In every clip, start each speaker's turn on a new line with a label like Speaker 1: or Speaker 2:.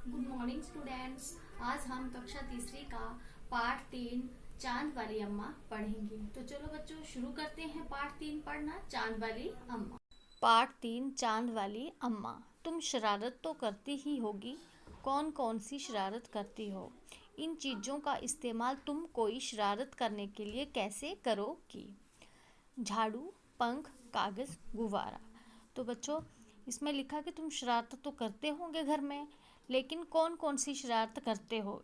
Speaker 1: Good morning students. आज हम कक्षा तीसरी का पाठ 3 चांद वाली अम्मा पढ़ेंगे। तो चलो बच्चों शुरू करते हैं पाठ 3 पढ़ना, चांद वाली अम्मा। पाठ 3 चांद वाली अम्मा। तुम शरारत तो करती ही होगी, कौन कौन सी शरारत करती हो? इन चीज़ों का इस्तेमाल तुम कोई शरारत करने के लिए कैसे करोगी? झाड़ू, पंख, कागज़, गुब्बारा। तो बच्चों इसमें लिखा कि तुम शरारत तो करते होंगे घर में, लेकिन कौन कौन सी शरारत करते हो?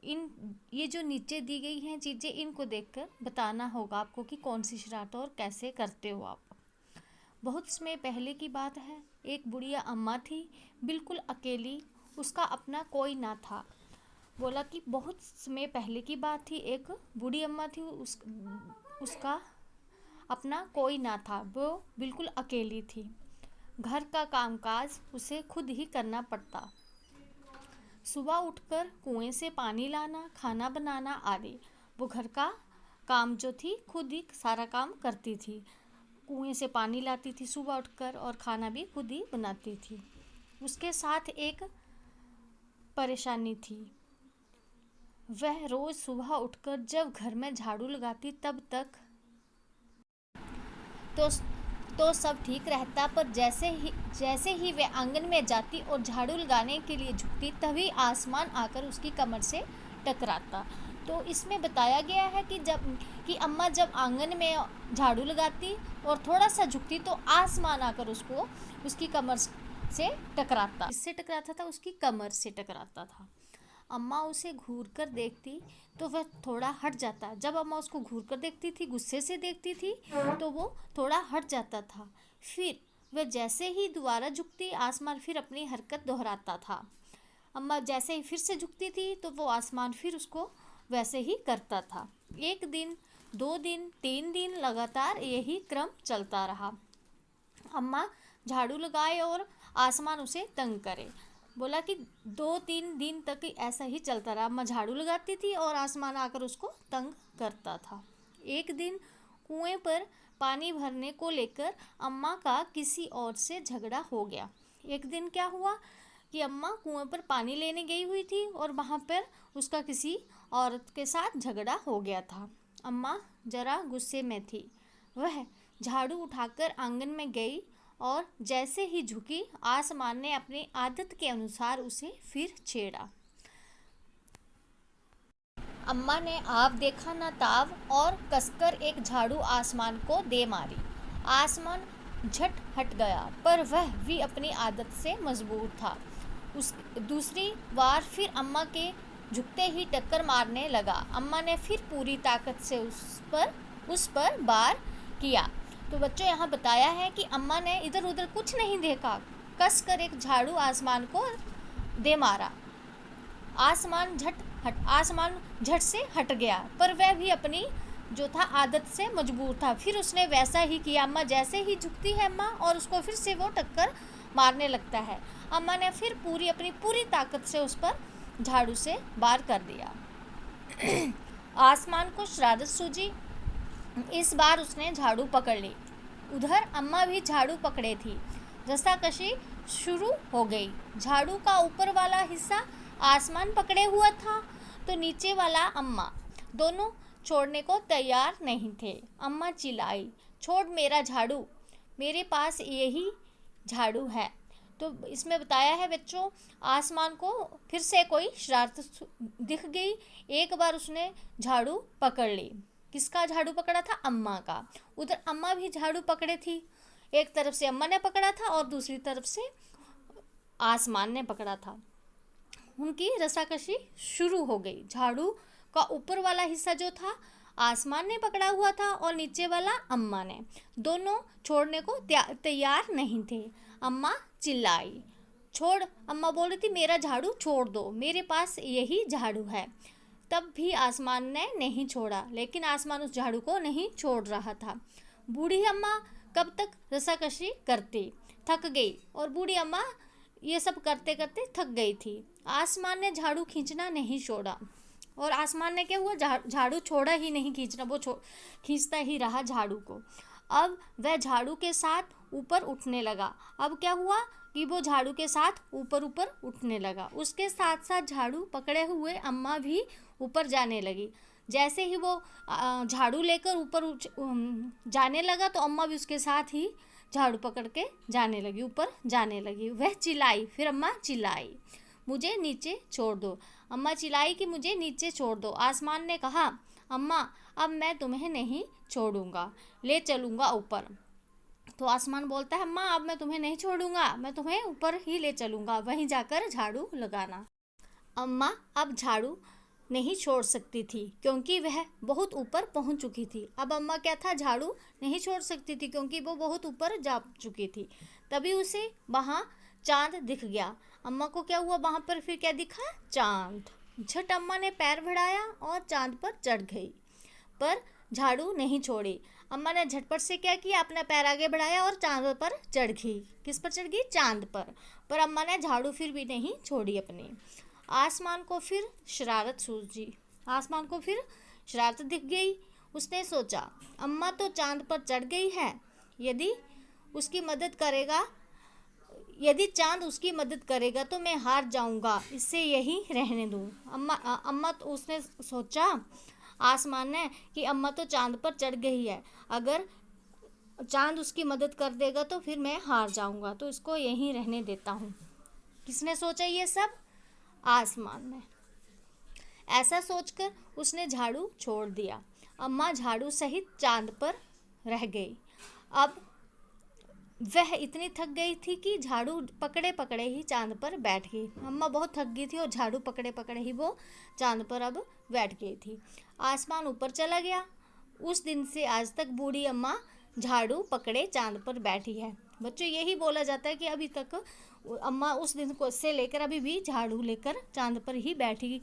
Speaker 1: ये जो नीचे दी गई हैं चीज़ें, इनको देखकर बताना होगा आपको कि कौन सी शरारत और कैसे करते हो आप। बहुत समय पहले की बात है, एक बुढ़िया अम्मा थी, बिल्कुल अकेली, उसका अपना कोई ना था। बोला कि बहुत समय पहले की बात थी, एक बूढ़ी अम्मा थी, उसका अपना कोई ना था, वो बिल्कुल अकेली थी। घर का कामकाज उसे खुद ही करना पड़ता। सुबह उठकर कुएं से पानी लाना, खाना बनाना आदि, वो घर का काम जो थी खुद ही सारा काम करती थी। कुएं से पानी लाती थी सुबह उठकर और खाना भी खुद ही बनाती थी। उसके साथ एक परेशानी थी, वह रोज़ सुबह उठकर जब घर में झाड़ू लगाती तब तक तो सब ठीक रहता, पर जैसे ही वे आंगन में जाती और झाड़ू लगाने के लिए झुकती, तभी आसमान आकर उसकी कमर से टकराता। तो इसमें बताया गया है कि अम्मा जब आंगन में झाड़ू लगाती और थोड़ा सा झुकती तो आसमान आकर उसकी कमर से टकराता। इससे टकराता था, उसकी कमर से टकराता था। अम्मा उसे घूर कर देखती तो वह थोड़ा हट जाता। जब अम्मा उसको घूर कर देखती थी, गुस्से से देखती थी, तो वो थोड़ा हट जाता था। फिर वह जैसे ही दोबारा झुकती, आसमान फिर अपनी हरकत दोहराता था। अम्मा जैसे ही फिर से झुकती थी तो वो आसमान फिर उसको वैसे ही करता था। एक दिन, 2 दिन, 3 दिन लगातार यही क्रम चलता रहा। अम्मा झाड़ू लगाए और आसमान उसे तंग करे। बोला कि 2-3 दिन तक ऐसा ही चलता रहा। अम्मा झाड़ू लगाती थी और आसमान आकर उसको तंग करता था। एक दिन कुएं पर पानी भरने को लेकर अम्मा का किसी और से झगड़ा हो गया। एक दिन क्या हुआ कि अम्मा कुएं पर पानी लेने गई हुई थी और वहाँ पर उसका किसी औरत के साथ झगड़ा हो गया था। अम्मा जरा गुस्से में थी। वह झाड़ू उठाकर आंगन में गई और जैसे ही झुकी, आसमान ने अपनी आदत के अनुसार उसे फिर छेड़ा। अम्मा ने आव देखा न ताव और कसकर एक झाड़ू आसमान को दे मारी। आसमान झट हट गया, पर वह भी अपनी आदत से मजबूर था। दूसरी बार फिर अम्मा के झुकते ही टक्कर मारने लगा। अम्मा ने फिर पूरी ताकत से उस पर वार किया। तो बच्चों यहाँ बताया है कि अम्मा ने इधर उधर कुछ नहीं देखा, कस कर एक झाड़ू आसमान को दे मारा। आसमान झट से हट गया, पर वह भी अपनी जो था आदत से मजबूर था। फिर उसने वैसा ही किया। अम्मा जैसे ही झुकती है अम्मा और उसको फिर से वो टक्कर मारने लगता है। अम्मा ने फिर अपनी पूरी ताकत से उस पर झाड़ू से वार कर दिया। आसमान को शरारत सूझी। इस बार उसने झाड़ू पकड़ ली। उधर अम्मा भी झाड़ू पकड़े थी। रस्साकशी शुरू हो गई। झाड़ू का ऊपर वाला हिस्सा आसमान पकड़े हुआ था तो नीचे वाला अम्मा, दोनों छोड़ने को तैयार नहीं थे। अम्मा चिल्लाई, छोड़ मेरा झाड़ू, मेरे पास यही झाड़ू है। तो इसमें बताया है बच्चों, आसमान को फिर से कोई शरारत दिख गई। एक बार उसने झाड़ू पकड़ ली। किसका झाड़ू पकड़ा था? अम्मा का। उधर अम्मा भी झाड़ू पकड़े थी। एक तरफ से अम्मा ने पकड़ा था और दूसरी तरफ से आसमान ने पकड़ा था। उनकी रस्साकशी शुरू हो गई। झाड़ू का ऊपर वाला हिस्सा जो था आसमान ने पकड़ा हुआ था और नीचे वाला अम्मा ने। दोनों छोड़ने को तैयार नहीं थे। अम्मा चिल्लाई, छोड़। अम्मा बोल रही थी, मेरा झाड़ू छोड़ दो, मेरे पास यही झाड़ू है। तब भी आसमान ने नहीं छोड़ा, लेकिन आसमान उस झाड़ू को नहीं छोड़ रहा था। बूढ़ी अम्मा कब तक रस्साकशी करती, थक गई और बूढ़ी अम्मा ये सब करते करते थक गई थी। आसमान ने झाड़ू खींचना नहीं छोड़ा और आसमान ने क्या हुआ, झाड़ू छोड़ा ही नहीं खींचना, वो खींचता ही रहा झाड़ू को। अब वह झाड़ू के साथ ऊपर उठने लगा। अब क्या हुआ कि कि वो झाड़ू के साथ ऊपर ऊपर उठने लगा। उसके साथ साथ झाड़ू पकड़े हुए अम्मा भी ऊपर जाने लगी। जैसे ही वो झाड़ू लेकर ऊपर जाने लगा तो अम्मा भी उसके साथ ही झाड़ू पकड़ के जाने लगी, ऊपर जाने लगी। वह चिल्लाई, फिर अम्मा चिल्लाई, मुझे नीचे छोड़ दो। अम्मा चिल्लाई कि मुझे नीचे छोड़ दो। आसमान ने कहा, अम्मा अब मैं तुम्हें नहीं छोड़ूंगा, ले चलूँगा ऊपर। तो आसमान बोलता है, अम्मा अब मैं तुम्हें नहीं छोड़ूंगा, मैं तुम्हें ऊपर ही ले चलूँगा, वहीं जाकर झाड़ू लगाना। अम्मा अब झाड़ू नहीं छोड़ सकती थी क्योंकि वह बहुत ऊपर पहुंच चुकी थी। अब अम्मा क्या था, झाड़ू नहीं छोड़ सकती थी क्योंकि वो बहुत ऊपर जा चुकी थी। तभी उसे वहाँ चांद दिख गया। अम्मा को क्या हुआ, वहाँ पर फिर क्या दिखा, चांद। झट अम्मा ने पैर बढ़ाया और चांद पर चढ़ गई, पर झाड़ू नहीं छोड़ी। अम्मा ने झटपट से क्या किया, अपना पैर आगे बढ़ाया और चांद पर चढ़ गई। किस पर चढ़ गई, चांद पर अम्मा ने झाड़ू फिर भी नहीं छोड़ी अपनी। आसमान को फिर शरारत सूझी, आसमान को फिर शरारत दिख गई। उसने सोचा, अम्मा तो चांद पर चढ़ गई है, यदि चांद उसकी मदद करेगा तो मैं हार जाऊंगा, इससे यही रहने दूं। अम्मा तो उसने सोचा, आसमान ने, कि अम्मा तो चांद पर चढ़ गई है, अगर चांद उसकी मदद कर देगा तो फिर मैं हार जाऊंगा, तो इसको यहीं रहने देता हूँ। किसने सोचा ये सब, आसमान ने। ऐसा सोचकर उसने झाड़ू छोड़ दिया। अम्मा झाड़ू सहित चांद पर रह गई। अब वह इतनी थक गई थी कि झाड़ू पकड़े पकड़े ही चांद पर बैठ गई। अम्मा बहुत थक गई थी और झाड़ू पकड़े पकड़े ही वो चांद पर अब बैठ गई थी। आसमान ऊपर चला गया। उस दिन से आज तक बूढ़ी अम्मा झाड़ू पकड़े चांद पर बैठी है। बच्चों, यही बोला जाता है कि अभी तक अम्मा उस दिन को से लेकर अभी भी झाड़ू लेकर चांद पर ही बैठी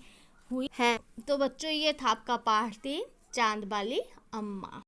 Speaker 1: हुई है। तो बच्चों, ये था आपका पाठ 3, चांद वाली अम्मा।